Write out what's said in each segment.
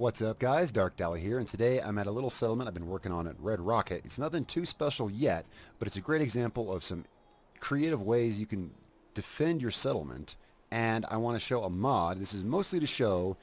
What's up guys, Darkdally here, and today I'm at a little settlement I've been working on at Red Rocket. It's nothing too special yet, but it's a great example of some creative ways you can defend your settlement, and I want to show a mod. This is mostly to show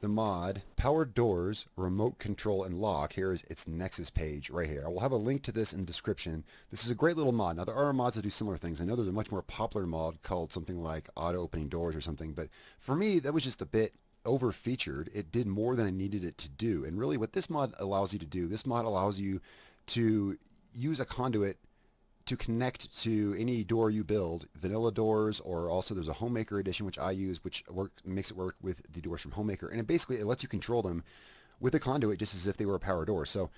the mod Powered Doors, Remote Control, and Lock. Here is its Nexus page right here. I will have a link to this in the description. This is a great little mod. Now there are mods that do similar things. I know there's a much more popular mod called something like Auto Opening Doors or something, but for me that was just a bit over featured. It did more than I needed it to do. And really what this mod allows you to do, this mod allows you to use a conduit to connect to any door you build, vanilla doors, or also there's a Homemaker edition which I use, which makes it work with the doors from Homemaker, and it lets you control them with a conduit just as if they were a power door. So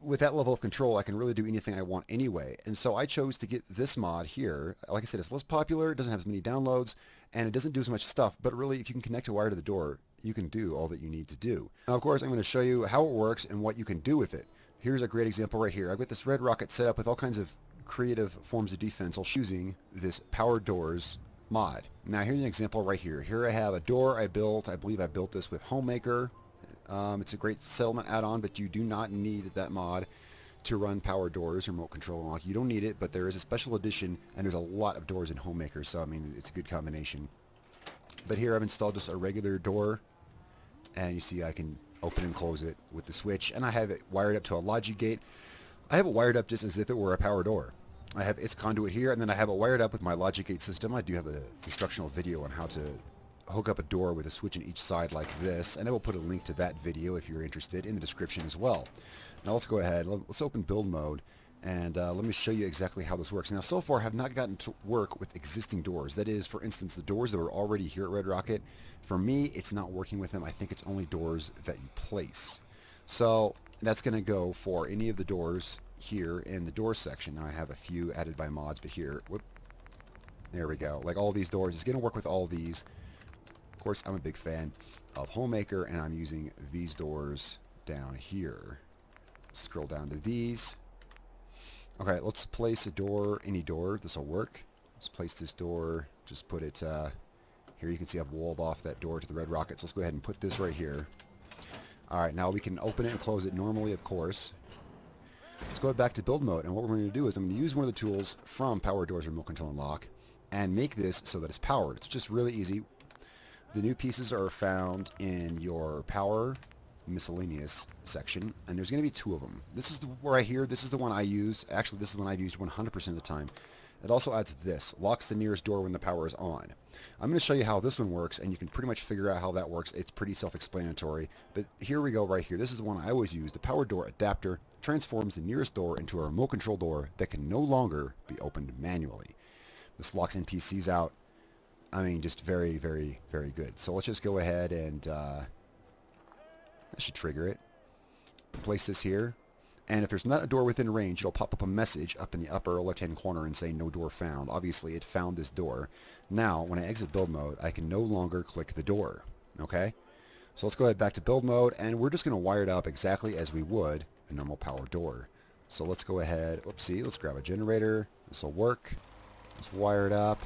with that level of control, I can really do anything I want anyway. And so I chose to get this mod here. Like I said, it's less popular, it doesn't have as many downloads, and it doesn't do as much stuff, but really if you can connect a wire to the door, you can do all that you need to do. Now of course I'm going to show you how it works and what you can do with it. Here's a great example right here. I've got this Red Rocket set up with all kinds of creative forms of defense using this Powered Doors mod. Now here's an example right here. Here I have a door I built. I believe I built this with Homemaker. It's a great settlement add-on, but you do not need that mod to run Powered Doors, Remote Control, and Lock. You don't need it, but there is a special edition, and there's a lot of doors in Homemaker, so I mean it's a good combination. But here I've installed just a regular door, and you see I can open and close it with the switch, and I have it wired up to a logic gate. I have it wired up just as if it were a power door. I have its conduit here, and then I have it wired up with my logic gate system. I do have an instructional video on how to hook up a door with a switch in each side like this, and I will put a link to that video if you're interested in the description as well. Now let's go ahead, let's open build mode, and let me show you exactly how this works. Now so far I have not gotten to work with existing doors. That is, for instance, the doors that were already here at Red Rocket. For me, it's not working with them. I think it's only doors that you place. So that's going to go for any of the doors here in the door section. Now I have a few added by mods, but here, whoop, there we go. Like all these doors, it's going to work with all these. Of course, I'm a big fan of Homemaker, and I'm using these doors down here. Scroll down to these. Okay, let's place a door, any door. This will work. Let's place this door. Just put it here. You can see I've walled off that door to the Red Rocket. So let's go ahead and put this right here. Alright, now we can open it and close it normally, of course. Let's go back to build mode, and what we're going to do is I'm going to use one of the tools from Power Doors, Remote Control, and Lock, and make this so that it's powered. It's just really easy. The new pieces are found in your Power Miscellaneous section, and there's going to be two of them. This is right here. This is the one I use. Actually, this is the one I've used 100% of the time. It also adds this. Locks the nearest door when the power is on. I'm going to show you how this one works, and you can pretty much figure out how that works. It's pretty self-explanatory. But here we go right here. This is the one I always use. The power door adapter transforms the nearest door into a remote control door that can no longer be opened manually. This locks NPCs out. I mean, just very, very, very good. So let's just go ahead and that should trigger it. Place this here. And if there's not a door within range, it'll pop up a message up in the upper left-hand corner and say no door found. Obviously, it found this door. Now, when I exit build mode, I can no longer click the door. Okay? So let's go ahead back to build mode, and we're just going to wire it up exactly as we would a normal power door. So let's go ahead, oopsie, let's grab a generator. This will work. Let's wire it up.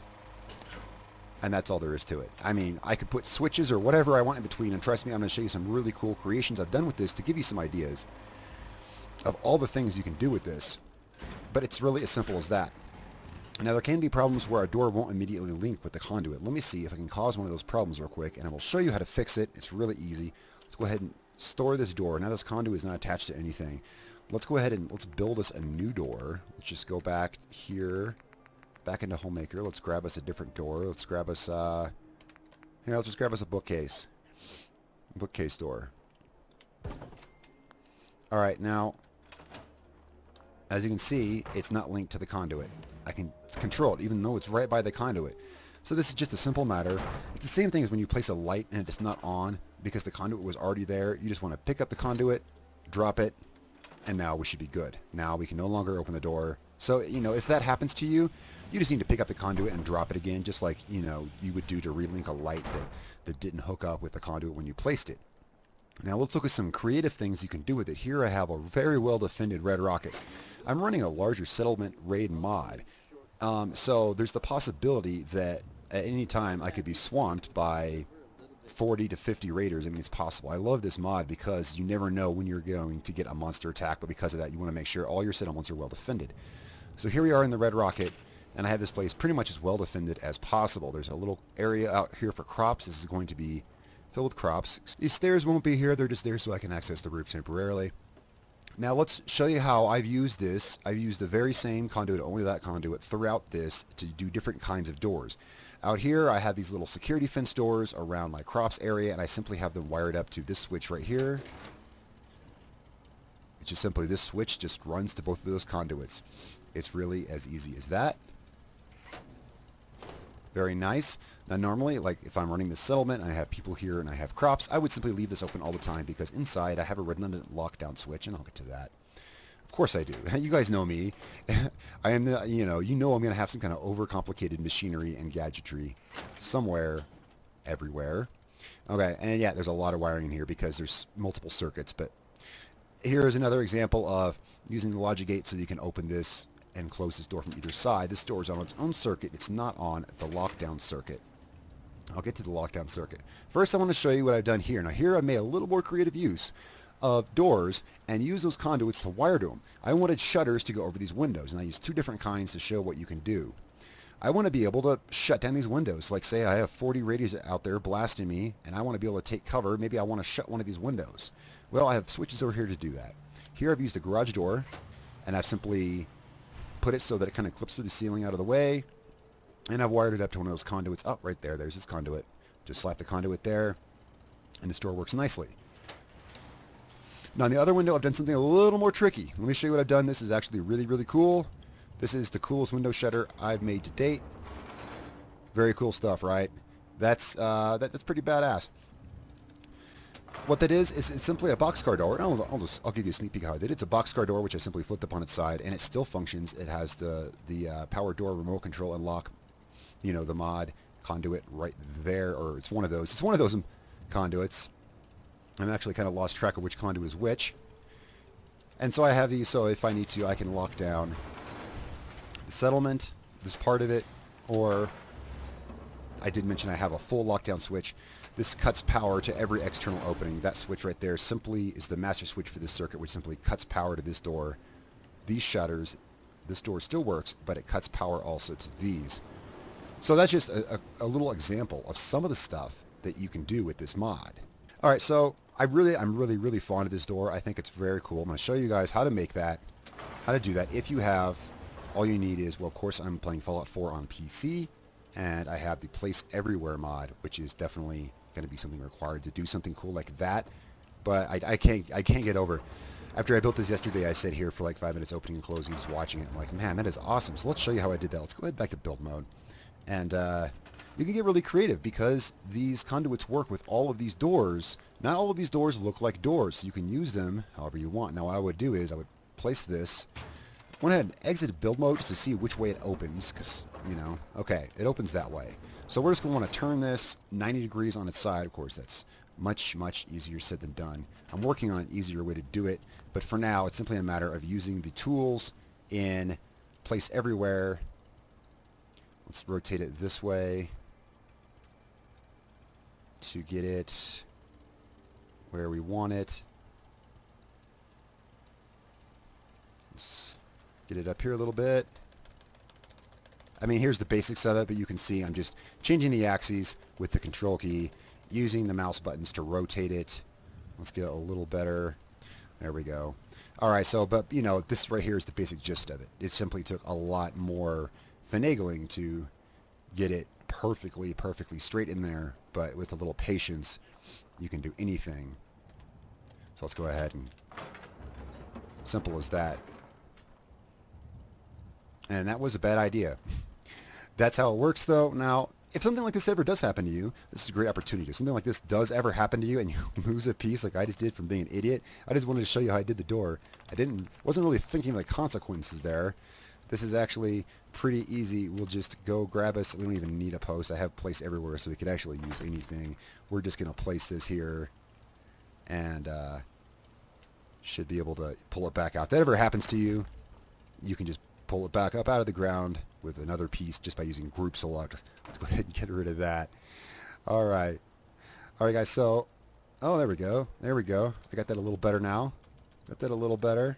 And that's all there is to it. I mean, I could put switches or whatever I want in between, and trust me, I'm going to show you some really cool creations I've done with this to give you some ideas of all the things you can do with this, but it's really as simple as that. Now there can be problems where a door won't immediately link with the conduit. Let me see if I can cause one of those problems real quick, and I will show you how to fix it. It's really easy. Let's go ahead and store this door. Now this conduit is not attached to anything. Let's go ahead and let's build us a new door. Let's just go back here, back into Homemaker. Let's grab us a different door. Let's grab us here, I'll just grab us a bookcase. Bookcase door. Alright, now as you can see, it's not linked to the conduit. I can control it, even though it's right by the conduit. So this is just a simple matter. It's the same thing as when you place a light and it's not on because the conduit was already there. You just want to pick up the conduit, drop it, and now we should be good. Now we can no longer open the door. So, you know, if that happens to you, you just need to pick up the conduit and drop it again, just like, you know, you would do to relink a light that didn't hook up with the conduit when you placed it. Now let's look at some creative things you can do with it. Here I have a very well defended Red Rocket. I'm running a larger settlement raid mod. So there's the possibility that at any time I could be swamped by 40 to 50 raiders. I mean, it's possible. I love this mod because you never know when you're going to get a monster attack, but because of that, you want to make sure all your settlements are well defended. So here we are in the Red Rocket, and I have this place pretty much as well defended as possible. There's a little area out here for crops. This is going to be filled with crops. These stairs won't be here. They're just there so I can access the roof temporarily. Now let's show you how I've used this. I've used the very same conduit, only that conduit, throughout this to do different kinds of doors. Out here I have these little security fence doors around my crops area, and I simply have them wired up to this switch right here. It's just simply this switch just runs to both of those conduits. It's really as easy as that. Very nice. Now normally, like if I'm running this settlement and I have people here and I have crops, I would simply leave this open all the time because inside I have a redundant lockdown switch, and I'll get to that. Of course I do. You guys know me. I am the, you know I'm going to have some kind of overcomplicated machinery and gadgetry somewhere, everywhere. Okay, and yeah, there's a lot of wiring in here because there's multiple circuits, but here is another example of using the logic gate so that you can open this and close this door from either side. This door is on its own circuit. It's not on the lockdown circuit. I'll get to the lockdown circuit. First, I want to show you what I've done here. Now here I've made a little more creative use of doors and use those conduits to wire to them. I wanted shutters to go over these windows, and I used two different kinds to show what you can do. I want to be able to shut down these windows. Like say I have 40 radios out there blasting me, and I want to be able to take cover. Maybe I want to shut one of these windows. Well, I have switches over here to do that. Here I've used a garage door, and I've simply put it so that it kind of clips through the ceiling out of the way, and I've wired it up to one of those conduits. Oh, right there. There's this conduit. Just slap the conduit there, and this door works nicely. Now, on the other window, I've done something a little more tricky. Let me show you what I've done. This is actually really, really cool. This is the coolest window shutter I've made to date. Very cool stuff, right? That's pretty badass. What that is it's simply a boxcar door. I'll give you a sneak peek how I did it. It's a boxcar door which I simply flipped up on its side, and it still functions. It has the power door remote control and lock, the mod conduit right there, or it's one of those. It's one of those conduits. I'm actually kind of lost track of which conduit is which. And so I have these, so if I need to, I can lock down the settlement, this part of it, or I did mention I have a full lockdown switch. This cuts power to every external opening. That switch right there simply is the master switch for this circuit, which simply cuts power to this door, these shutters. This door still works, but it cuts power also to these. So that's just a little example of some of the stuff that you can do with this mod. All right, so I'm really fond of this door. I think it's very cool. I'm going to show you guys how to make that, how to do that. If you have, all you need is, well, of course, I'm playing Fallout 4 on PC, and I have the Place Everywhere mod, which is definitely going to be something required to do something cool like that. But I can't get over. After I built this yesterday, I sat here for like 5 minutes opening and closing, just watching it. I'm like, man, that is awesome. So let's show you how I did that. Let's go ahead back to build mode. And you can get really creative because these conduits work with all of these doors. Not all of these doors look like doors, so you can use them however you want. Now what I would do is I would place this, went ahead and exit build mode just to see which way it opens, because, okay, it opens that way. So we're just going to want to turn this 90 degrees on its side. Of course, that's much easier said than done. I'm working on an easier way to do it, but for now, it's simply a matter of using the tools in Place Everywhere. Let's rotate it this way to get it where we want it. Let's get it up here a little bit. I mean, here's the basics of it, but you can see I'm just changing the axes with the control key, using the mouse buttons to rotate it. Let's get it a little better. There we go. All right, so, but, this right here is the basic gist of it. It simply took a lot more finagling to get it perfectly straight in there, but with a little patience, you can do anything. So let's go ahead and, simple as that. And that was a bad idea. That's how it works, though. Now, if something like this ever does happen to you, this is a great opportunity. If something like this does ever happen to you and you lose a piece like I just did from being an idiot, I just wanted to show you how I did the door. Wasn't really thinking of the consequences there. This is actually pretty easy. We'll just go grab us. We don't even need a post. I have Place Everywhere, so we could actually use anything. We're just going to place this here and should be able to pull it back out. If that ever happens to you, you can just pull it back up out of the ground with another piece just by using group select. Let's go ahead and get rid of that. All right. All right, guys. So, oh, there we go. There we go. I got that a little better now. Got that a little better.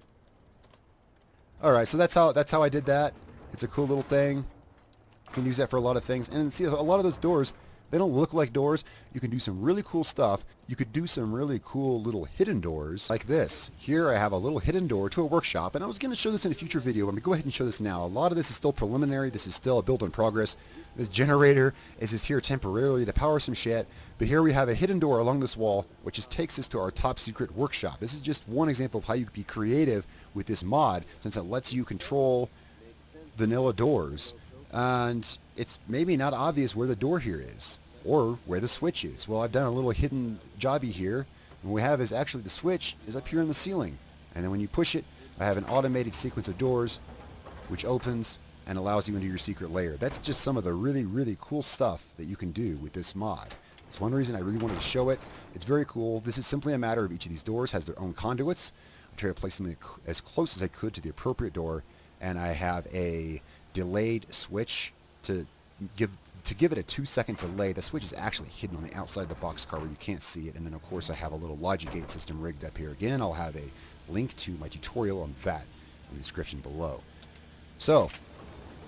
All right, so that's how I did that. It's a cool little thing. You can use that for a lot of things. And see, a lot of those doors, they don't look like doors. You can do some really cool stuff. You could do some really cool little hidden doors like this. Here I have a little hidden door to a workshop, and I was going to show this in a future video. I'm going to go ahead and show this now. A lot of this is still preliminary. This is still a build in progress. This generator is just here temporarily to power some shit. But here we have a hidden door along this wall, which just takes us to our top secret workshop. This is just one example of how you can be creative with this mod, since it lets you control vanilla doors. And it's maybe not obvious where the door here is or where the switch is. Well, I've done a little hidden jobby here. And what we have is actually the switch is up here in the ceiling. And then when you push it, I have an automated sequence of doors which opens and allows you into your secret layer. That's just some of the really, really cool stuff that you can do with this mod. It's one reason I really wanted to show it. It's very cool. This is simply a matter of each of these doors has their own conduits. I try to place them as close as I could to the appropriate door, and I have a delayed switch to give it a 2-second delay. The switch is actually hidden on the outside of the boxcar where you can't see it. And then of course I have a little logic gate system rigged up here. Again, I'll have a link to my tutorial on that in the description below. So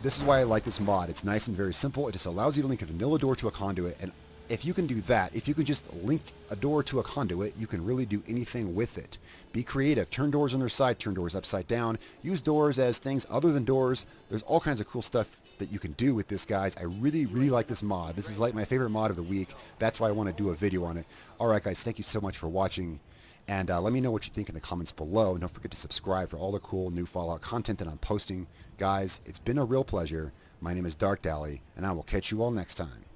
this is why I like this mod. It's nice and very simple. It just allows you to link a vanilla door to a conduit, and if you can do that, if you can just link a door to a conduit, you can really do anything with it. Be creative. Turn doors on their side. Turn doors upside down. Use doors as things other than doors. There's all kinds of cool stuff that you can do with this, guys. I really, really like this mod. This is like my favorite mod of the week. That's why I want to do a video on it. All right, guys. Thank you so much for watching. And let me know what you think in the comments below. And don't forget to subscribe for all the cool new Fallout content that I'm posting. Guys, it's been a real pleasure. My name is Darkdally, and I will catch you all next time.